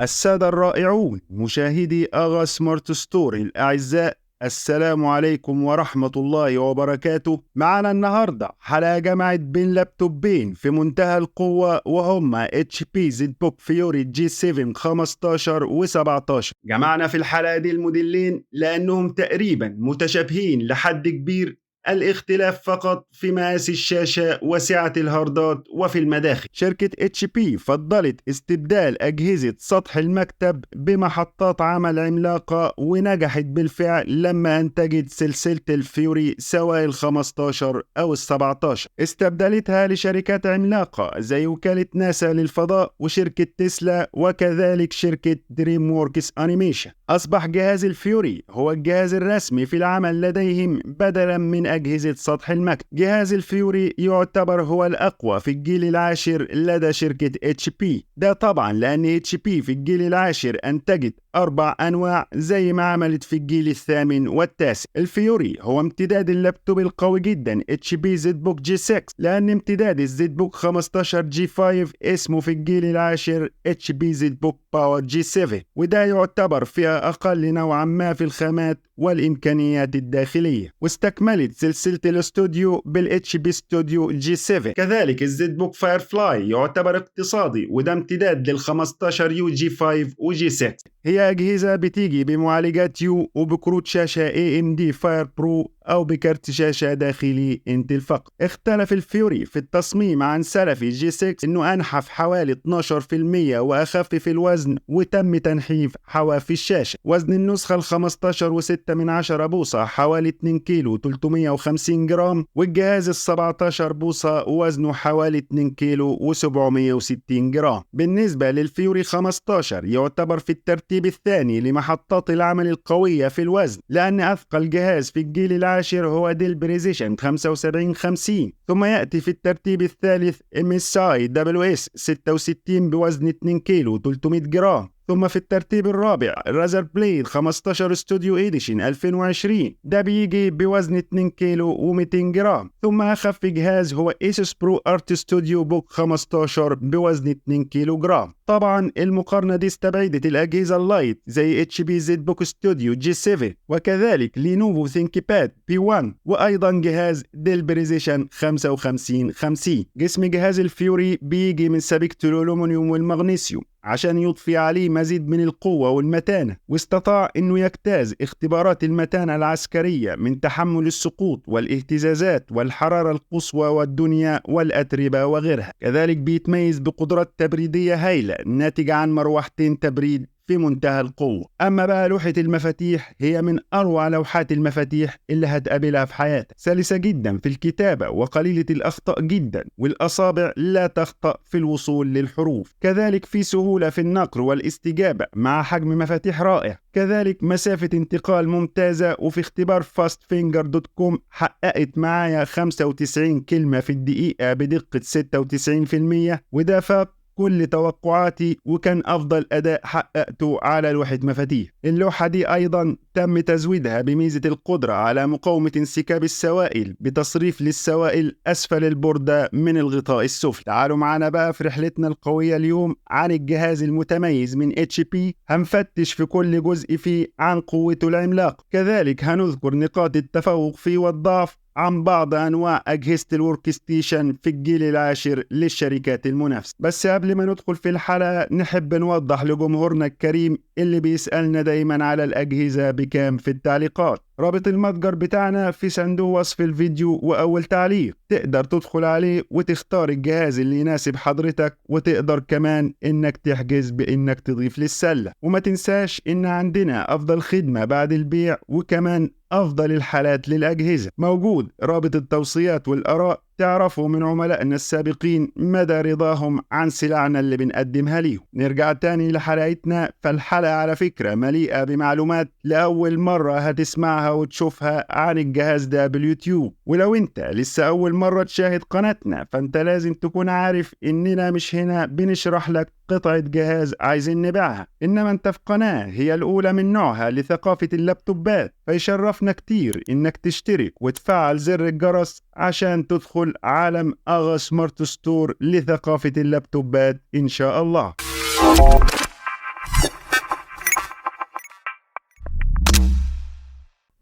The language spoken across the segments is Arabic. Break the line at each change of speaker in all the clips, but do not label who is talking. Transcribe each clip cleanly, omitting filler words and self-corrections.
السادة الرائعون مشاهدي أغا سمارت ستور الأعزاء، السلام عليكم ورحمة الله وبركاته. معنا النهاردة حلقة جمعت بين لابتوبين في منتهى القوة وهما HP ZBook Fury G7 15 و 17. جمعنا في الحلقة دي الموديلين لأنهم تقريبا متشابهين لحد كبير، الاختلاف فقط في مقاس الشاشة وسعة الهاردات وفي المداخل. شركة HP فضلت استبدال أجهزة سطح المكتب بمحطات عمل عملاقة، ونجحت بالفعل لما أنتجت سلسلة الفيوري سواء ال15 أو ال17. استبدلتها لشركات عملاقة زي وكالة ناسا للفضاء وشركة تسلا وكذلك شركة دريم ووركس أنيميشن. أصبح جهاز الفيوري هو الجهاز الرسمي في العمل لديهم بدلا من أجهزة سطح المكتب. جهاز الفيوري يعتبر هو الأقوى في الجيل العاشر لدى شركة HP، ده طبعا لأن HP في الجيل العاشر أنتجت 4 أنواع زي ما عملت في الجيل الثامن والتاسع. الفيوري هو امتداد اللابتوب القوي جدا HP ZBook G6، لأن امتداد الزدبوك 15 G5 اسمه في الجيل العاشر HP ZBook Power G7، وده يعتبر فئة أقل نوعا ما في الخامات والإمكانيات الداخلية. واستكملت سلسلة الاستوديو بالHP Studio G7. كذلك الزدبوك فايرفلاي يعتبر اقتصادي، وده امتداد لل15 UG5 وG6. هي أجهزة بتيجي بمعالجات يو وبكروت شاشة AMD Fire Pro أو بكارت شاشة داخلي انتل فقط. اختلف الفيوري في التصميم عن سلفي G6 إنه أنحف حوالي 12% وأخف في الوزن، وتم تنحيف حواف الشاشة. وزن النسخة ال15 و6 بوصة حوالي 2 كيلو 350 جرام، والجهاز ال17 بوصة وزنه حوالي 2 كيلو و760 جرام. بالنسبة للفيوري 15 يعتبر في الترتيب الثاني لمحطات العمل القوية في الوزن، لأن أثقل جهاز في الجيل العاشر هو ديل بريزيشن 7550، ثم يأتي في الترتيب الثالث MSI WS 66 بوزن 2 كيلو 300 جرام، ثم في الترتيب الرابع رازر بليد 15 ستوديو إيديشن 2020، ده بيجي بوزن 2 كيلو و200 جرام، ثم أخف جهاز هو ايسوس برو ارت ستوديو بوك 15 بوزن 2 كيلو جرام. طبعا المقارنة دي استبعدت الأجهزة اللايت زي HP ZBook Studio G7 وكذلك لينوفو ثينكباد P1 وأيضا جهاز ديل بريزيشن 5550. جسم جهاز الفيوري بيجي من سبيكة الألومنيوم والمغنيسيوم عشان يضفي عليه مزيد من القوة والمتانة، واستطاع انه يجتاز اختبارات المتانة العسكرية من تحمل السقوط والاهتزازات والحرارة القصوى والدنيا والأتربة وغيرها. كذلك بيتميز بقدرات تبريدية هائلة ناتجة عن مروحتين تبريد في منتهى القوة. أما بقى لوحة المفاتيح، هي من أروع لوحات المفاتيح اللي هتقابلها في حياتك. سلسة جدا في الكتابة وقليلة الأخطاء جدا، والأصابع لا تخطأ في الوصول للحروف. كذلك في سهولة في النقر والاستجابة مع حجم مفاتيح رائع. كذلك مسافة انتقال ممتازة، وفي اختبار fastfinger.com حققت معايا 95 كلمة في الدقيقة بدقة 96%، وده فاق كل توقعاتي وكان أفضل أداء حققته على لوحة مفاتيح. اللوحة دي أيضا تم تزويدها بميزة القدرة على مقاومة انسكاب السوائل بتصريف للسوائل أسفل البوردة من الغطاء السفلي. تعالوا معنا بقى في رحلتنا القوية اليوم عن الجهاز المتميز من HP. هنفتش في كل جزء فيه عن قوته العملاقة، كذلك هنذكر نقاط التفوق فيه والضعف عن بعض أنواع أجهزة الورك ستيشن في الجيل العاشر للشركات المنافسة. بس قبل ما ندخل في الحلقة نحب نوضح لجمهورنا الكريم اللي بيسألنا دايما على الأجهزة بكام في التعليقات. رابط المتجر بتاعنا في صندوق وصف الفيديو وأول تعليق، تقدر تدخل عليه وتختار الجهاز اللي يناسب حضرتك، وتقدر كمان إنك تحجز بإنك تضيف للسلة. وما تنساش إن عندنا أفضل خدمة بعد البيع، وكمان أفضل الحالات للأجهزة. موجود رابط التوصيات والآراء، تعرفوا من عملائنا السابقين مدى رضاهم عن سلعنا اللي بنقدمها ليهم. نرجع تاني لحلقتنا. فالحلقة على فكرة مليئة بمعلومات لأول مرة هتسمعها وتشوفها عن الجهاز ده باليوتيوب، ولو انت لسه أول مرة تشاهد قناتنا فانت لازم تكون عارف إننا مش هنا بنشرح لك قطعة جهاز عايزين نبيعها، إنما انت في قناة هي الأولى من نوعها لثقافة اللابتوبات، فيشرفنا كتير إنك تشترك وتفعل زر الجرس عشان تدخل عالم أغا سمارت ستور لثقافة اللابتوبات إن شاء الله.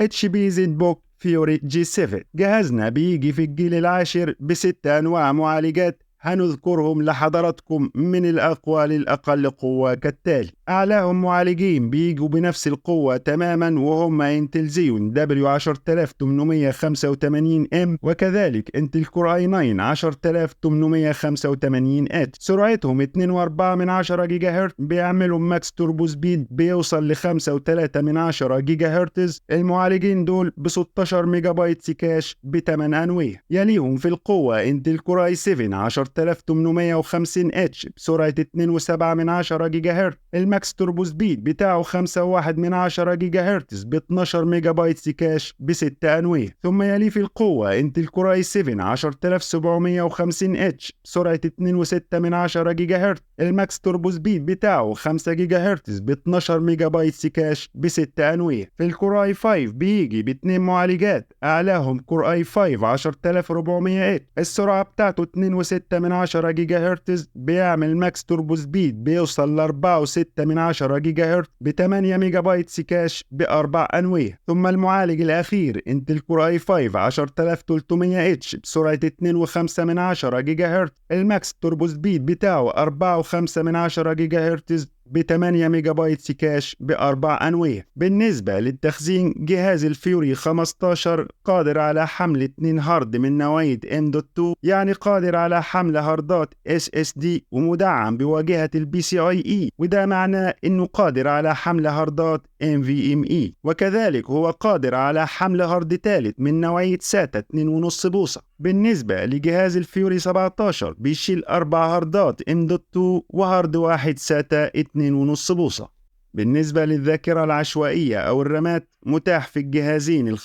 HP ZBook Fury G7. جهازنا بيجي في الجيل العاشر ب6 أنواع معالجات هنذكرهم لحضراتكم من الأقوى للأقل قوة كالتالي. أعلاهم معالجين بيجوا بنفس القوة تماما وهم انتل زيون W10885M وكذلك انتل كور i9 10885H. سرعتهم 2.4 جيجا هرتز، بيعملوا ماكس توربو سبيد بيوصل ل 5.3 جيجا هرتز. المعالجين دول ب 16 ميجا بايت سكاش ب8 أنوية. يليهم في القوة انتل كور i7 10850H بسرعة 2.7 جيجا هرتز. الماكس توربو سبيد بتاعه 5.1 جيجا هرتز ب 12 ميجا بايت سكاش ب6 أنوية. ثم يلي في القوة انتل كور i7 10750H بسرعة 2.6 جيجا هرتز. الماكس توربو سبيد بتاعه 5 جيجا هرتز ب 12 ميجا بايت سكاش ب6 أنوية. في الكور i5 بيجي باتنين معالجات، أعلاهم كور i5 10400H. السرعة بتاعته 2.6 جيجا هرتز، بيعمل ماكس توربو سبيد بيوصل ل 4.6 جيجا هرتز ب 8 ميجا بايت سكاش ب4 أنوية. ثم المعالج الأخير انتل كور i5 10300H بسرعة 2.5 جيجا هرتز. الماكس توربو سبيد بتاعه 4.5 جيجا هرتز ب 8 ميجا بايت سكاش ب4 أنوية. بالنسبة للتخزين، جهاز الفيوري 15 قادر على حمل 2 هارد من نوعية M.2، يعني قادر على حمل هاردات SSD ومدعم بواجهة PCIe، وده معناه انه قادر على حمل هاردات NVMe. وكذلك هو قادر على حمل هارد ثالث من نوعية SATA 2.5 بوصة. بالنسبة لجهاز الفيوري 17 بيشيل 4 هاردات M.2 وهارد واحد SATA 2.5 بوصة. بالنسبة للذاكرة العشوائية أو الرامات، متاح في الجهازين ال15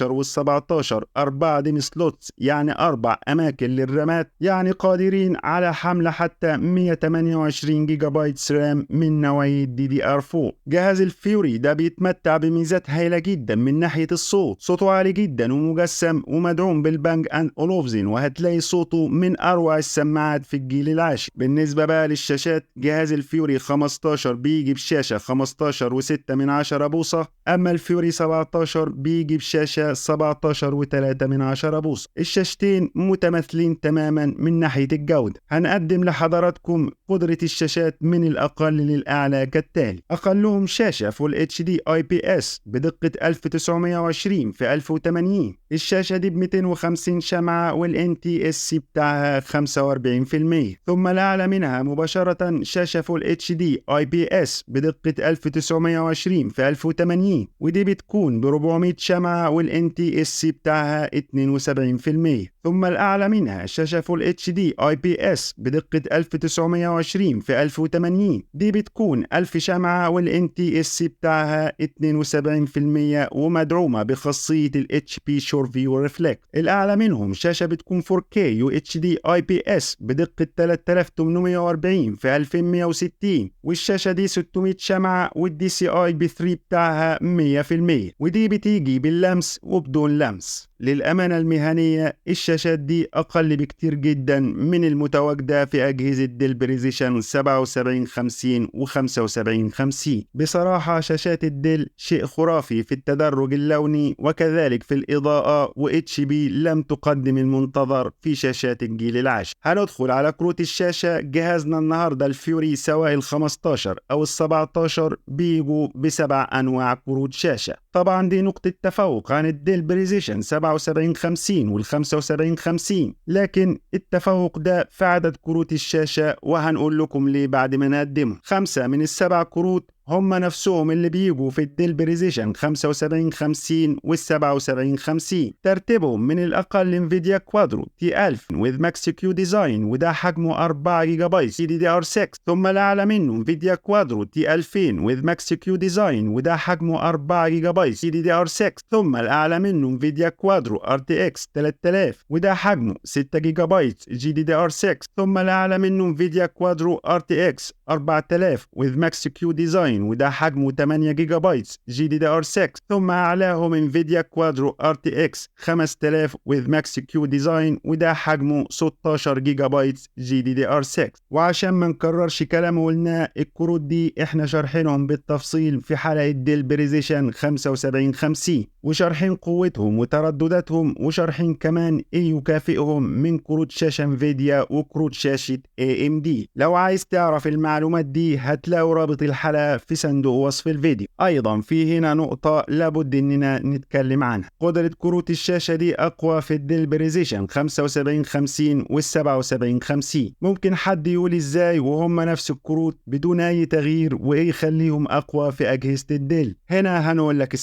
وال17 4 ديم سلوتس، يعني 4 أماكن للرامات، يعني قادرين على حمل حتى 128 جيجا بايت رام من نوعية DDR4. جهاز الفيوري ده بيتمتع بميزات هائلة جدا من ناحية الصوت. صوته عالي جدا ومجسم ومدعوم بالبانج أند أولوفزين، وهتلاقي صوته من أروع السماعات في الجيل العاشر. بالنسبة بقى للشاشات، جهاز الفيوري 15 بيجي بشاشة 15.6 بوصة، أما الفيوري 17 بيجي بشاشة 17.3 بوصة. الشاشتين متماثلين تماما من ناحية الجودة. هنقدم لحضراتكم قدرة الشاشات من الأقل للأعلى كالتالي. أقلهم شاشة فول HD IPS بدقة 1920 في 1080. الشاشة دي ب 250 شمعة والNTSC بتاعها 45%. ثم الأعلى منها مباشرة شاشة فول HD IPS بدقة 1920 في 1080، ودي بتكون ب 400 شمعة والNTSC بتاعها 72%. ثم الأعلى منها شاشة فول HD IPS بدقة 1920 في 1080، دي بتكون 1000 شمعة والNTSC بتاعها 72% ومدعومة بخاصية HP Sure View Reflect. الأعلى منهم شاشة بتكون 4K UHD IPS بدقة 3840 في 2160، والشاشة دي 600 شمعة والDCI B3 بتاعها 100%، ودي بتيجي باللمس وبدون لمس. للأمانة المهنية، الشاشات دي أقل بكتير جدا من المتواجدة في أجهزة ديل بريزيشن 7750 و7550. بصراحة شاشات الديل شيء خرافي في التدرج اللوني وكذلك في الإضاءة، وHP لم تقدم المنتظر في شاشات الجيل العاشر. هندخل على كروت الشاشة. جهازنا النهاردة الفيوري سواء ال15 أو ال17 بيجوا ب7 أنواع كروت شاشة. طبعا دي نقطة تفوق عن الديل بريزيشن 7750 وال7550، لكن التفوق ده في عدد كروت الشاشة، وهنقول لكم ليه بعد ما نقدمه. 5 من ال7 كروت هم نفسهم اللي بيجوا في الديل بريزيشن 7550 وال7750. ترتيبهم من الأقل انفيديا كوادرو T1000 with Max Q Design، وده حجمه 4 جيجا بايت DDR6. ثم الأعلى منه انفيديا كوادرو T2000 with Max Q Design، وده حجمه 4 جيجا بايت DDR6. ثم الأعلى منه انفيديا كوادرو RTX 3000، وده حجمه 6 جيجا بايت GDDR6. ثم الأعلى منه انفيديا كوادرو RTX 4000 with Max Q Design، ديزاين وده حجمه 8 جيجا بايت GDDR6. ثم أعلاهم انفيديا كوادرو RTX 5000 with Max Q ديزاين وده حجمه 16 جيجا بايت GDDR6. وعشان ما نكررش كلام قلنا، الكروت دي احنا شارحينهم بالتفصيل في حلقة ديل بريزيشن 7550، وشارحين قوتهم وتردداتهم، وشارحين كمان ايه يكافئهم من كروت شاشة انفيديا وكروت شاشة AMD. لو عايز تعرف المعلومات دي هتلاقوا رابط الحلقة في صندوق وصف الفيديو. ايضا في هنا نقطة لابد اننا نتكلم عنها. قدرة كروت الشاشة دي اقوى في الديل بريزيشن 7550 وال 7750. ممكن حد يقول ازاي وهم نفس الكروت بدون اي تغيير، وايه يخليهم اقوى في اجهزة الديل؟ هنا هنقول لك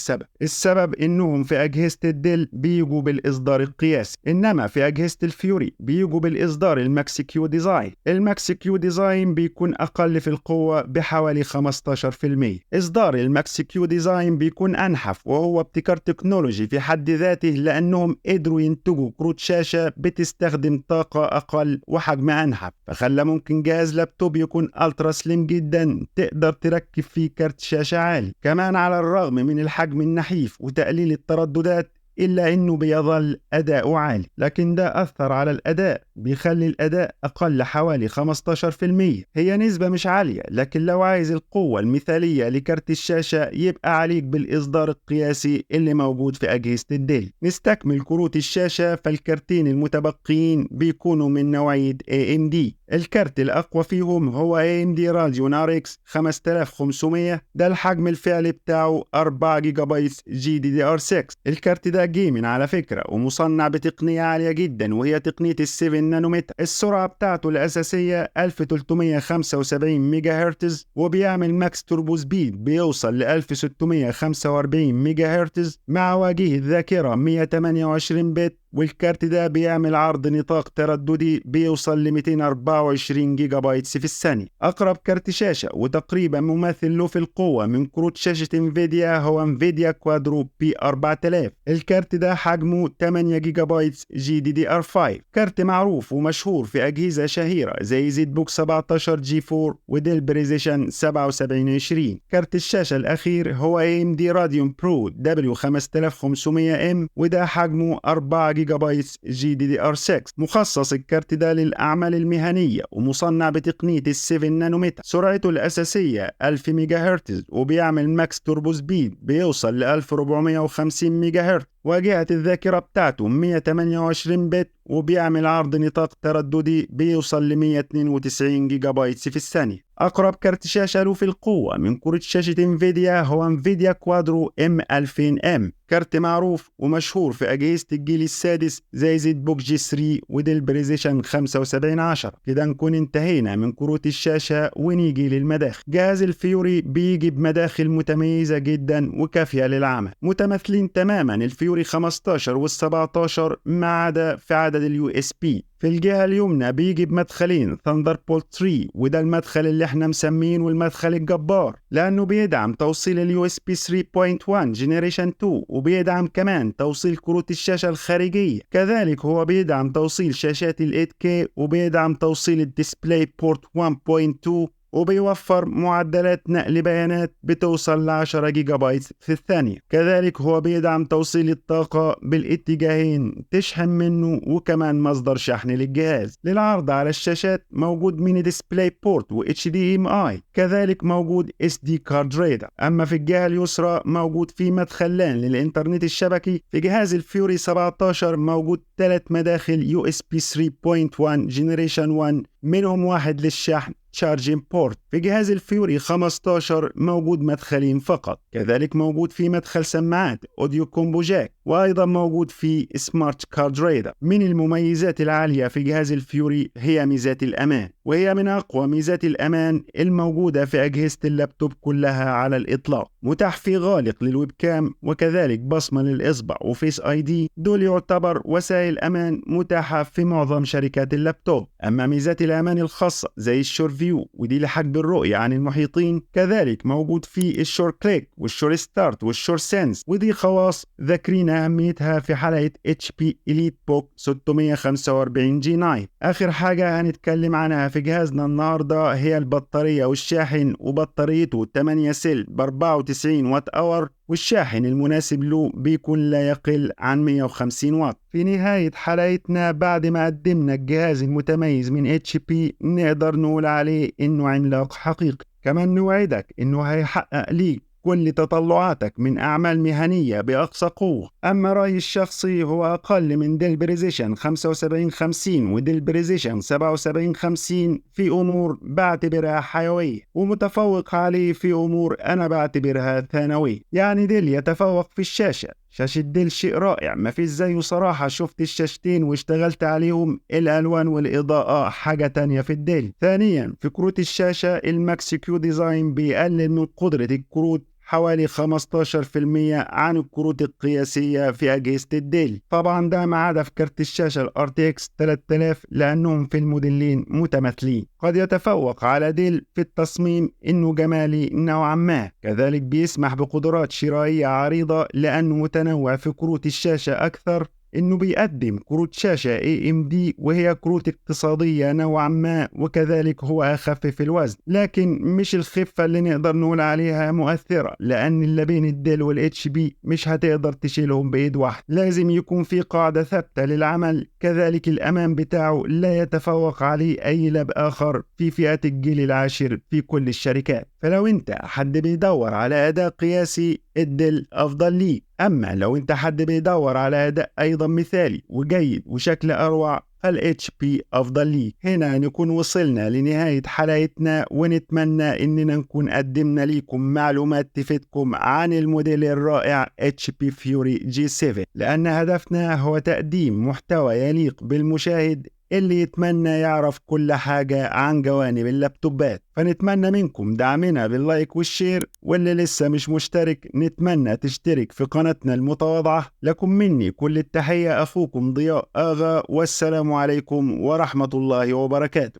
السبب انهم في اجهزة الديل بيجوا بالاصدار القياسي، انما في اجهزة الفيوري بيجوا بالاصدار الماكس كيو ديزاين. الماكس كيو ديزاين بيكون اقل في القوة بحوالي 15%. اصدار الماكس كيو ديزاين بيكون انحف، وهو ابتكار تكنولوجي في حد ذاته، لانهم قدروا ينتجوا كروت شاشة بتستخدم طاقة اقل وحجم انحف، فخلى ممكن جهاز لابتوب يكون الترا سليم جدا تقدر تركب فيه كارت شاشة عالي. كمان على الرغم من الحجم النحيف وتقليل الترددات، إلا إنه بيظل أداؤه عالي، لكن ده أثر على الأداء، بيخلي الأداء أقل حوالي 15%. هي نسبة مش عالية، لكن لو عايز القوة المثالية لكارت الشاشة يبقى عليك بالإصدار القياسي اللي موجود في أجهزة الديل. نستكمل كروت الشاشة، فالكارتين المتبقيين بيكونوا من نوعية AMD. الكارت الأقوى فيهم هو AMD Radeon RX 5500، ده الحجم الفعلي بتاعه 4 جيجا بايت GDDR6. الكارت ده جيمين على فكرة، ومصنع بتقنية عالية جدا وهي تقنية ال7 نانومتر. السرعة بتاعته الأساسية 1375 ميجا هرتز، وبيعمل ماكس توربو سبيد بيوصل ل 1645 ميجا هرتز مع واجهة ذاكرة 128 بت. والكارت ده بيعمل عرض نطاق ترددي بيوصل ل 224 جيجا بايتس في الثانية. أقرب كارت شاشة وتقريبا مماثل له في القوة من كروت شاشة انفيديا هو انفيديا كوادرو P4000. الكارت ده حجمه 8 جيجا بايتس GDDR5، كارت معروف ومشهور في أجهزة شهيرة زي زد بوك 17 G4 وديل بريزيشن 7720. كارت الشاشة الأخير هو AMD Radeon Pro W5500M، وده حجمه 4 جيجا بايت GDDR6. مخصص الكارت ده للأعمال المهنية، ومصنع بتقنية ال7 نانومتر. سرعته الأساسية 1000 ميجا هرتز، وبيعمل ماكس توربو سبيد بيوصل ل 1450 ميجا هرتز. واجهة الذاكرة بتاعته 128 بت، وبيعمل عرض نطاق ترددي بيوصل ل 192 جيجا بايتس في الثانية. أقرب كارت شاشة له في القوة من كروت شاشة انفيديا هو انفيديا كوادرو M2000M، كارت معروف ومشهور في أجهزة الجيل السادس زي زد بوك G3 وديل بريزيشن 7510. كده نكون انتهينا من كروت الشاشة ونيجي للمداخل. جهاز الفيوري بيجي بمداخل متميزة جدا وكافية للعمل، متماثلين تماما الفيوري 15 وال17 ما عدا في عدد USB. في الجهة اليمنى بيجي بمدخلين ثاندربولت 3، وده المدخل اللي احنا مسمينه المدخل الجبار، لأنه بيدعم توصيل اليو اس بي 3.1 جينيريشن 2، وبيدعم كمان توصيل كروت الشاشة الخارجية. كذلك هو بيدعم توصيل شاشات ال 8K، وبيدعم توصيل الديسبلاي بورت 1.2، وبيوفر معدلات نقل بيانات بتوصل ل 10 جيجا بايت في الثانية. كذلك هو بيدعم توصيل الطاقة بالاتجاهين، تشحن منه وكمان مصدر شحن للجهاز. للعرض على الشاشات موجود ميني ديسبلاي بورت و HDMI، كذلك موجود SD كارد ريدر. أما في الجهة اليسرى موجود في مدخل لان للإنترنت الشبكي. في جهاز الفيوري 17 موجود 3 مداخل USB 3.1 جينيريشن 1، منهم واحد للشحن تشارجين بورت. في جهاز الفيوري 15 موجود مدخلين فقط. كذلك موجود في مدخل سماعات اوديو كومبو جاك، وايضا موجود في سمارت كارد ريدر. من المميزات العالية في جهاز الفيوري هي ميزات الامان، وهي من اقوى ميزات الامان الموجودة في اجهزة اللابتوب كلها على الاطلاق. متاح في غالق للويب كام، وكذلك بصمة للاصبع وفيس اي دي. دول يعتبر وسائل امان متاحة في معظم شركات اللابتوب. اما ميزات الامان الخاصة زي الشور فيو ودي لحجب الرؤية عن المحيطين. كذلك موجود فيه الشور كليك والشور ستارت والشور سنس، ودي خواص ذاكرين أهميتها في حلقة HP EliteBook 645 G9. آخر حاجة هنتكلم عنها في جهازنا النهاردة هي البطارية والشاحن، وبطاريته 8 سيل ب 94 وات اور، والشاحن المناسب له بيكون لا يقل عن 150 واط. في نهاية حلقتنا بعد ما قدمنا الجهاز المتميز من HP نقدر نقول عليه إنه عملاق حقيقي. كمان نوعدك إنه هيحقق ليك كل تطلعاتك من أعمال مهنية بأقصى قوة. أما رأيي الشخصي هو أقل من ديل بريزيشن 7550 وديل بريزيشن 7750 في أمور بعتبرها حيوية، ومتفوق عليه في أمور أنا بعتبرها ثانوية. يعني ديل يتفوق في الشاشة، شاشة ديل شيء رائع ما فيش زيه صراحة، شفت الشاشتين واشتغلت عليهم، الألوان والإضاءة حاجة تانية في الديل. ثانيا في كروت الشاشة الماكس كيو ديزاين بيقلل من قدرة الكروت حوالي 15% عن الكروت القياسية في أجهزة الديل. طبعا ده ما عدا في كارت الشاشة ال RTX 3000 لأنهم في الموديلين متماثلين. قد يتفوق على ديل في التصميم إنه جمالي نوعا ما، كذلك بيسمح بقدرات شرائية عريضة لأنه متنوع في كروت الشاشة أكثر، إنه بيقدم كروت شاشة AMD وهي كروت اقتصادية نوعا ما، وكذلك هو أخف في الوزن، لكن مش الخفة اللي نقدر نقول عليها مؤثرة، لأن اللي بين الديل والHP مش هتقدر تشيلهم بإيد واحد، لازم يكون في قاعدة ثابتة للعمل. كذلك الأمان بتاعه لا يتفوق عليه أي لاب آخر في فئة الجيل العاشر في كل الشركات. فلو انت حد بيدور على أداء قياسي الديل أفضل ليه، أما لو انت حد بيدور على أداء أيضا مثالي وجيد وشكل أروع فالHP أفضل ليه. هنا نكون وصلنا لنهاية حلقتنا، ونتمنى إننا نكون قدمنا لكم معلومات تفيدكم عن الموديل الرائع HP Fury G7، لأن هدفنا هو تقديم محتوى يليق بالمشاهد اللي يتمنى يعرف كل حاجة عن جوانب اللابتوبات. فنتمنى منكم دعمنا باللايك والشير، واللي لسه مش مشترك نتمنى تشترك في قناتنا المتواضعة. لكم مني كل التحية، أخوكم ضياء آغا، والسلام عليكم ورحمة الله وبركاته.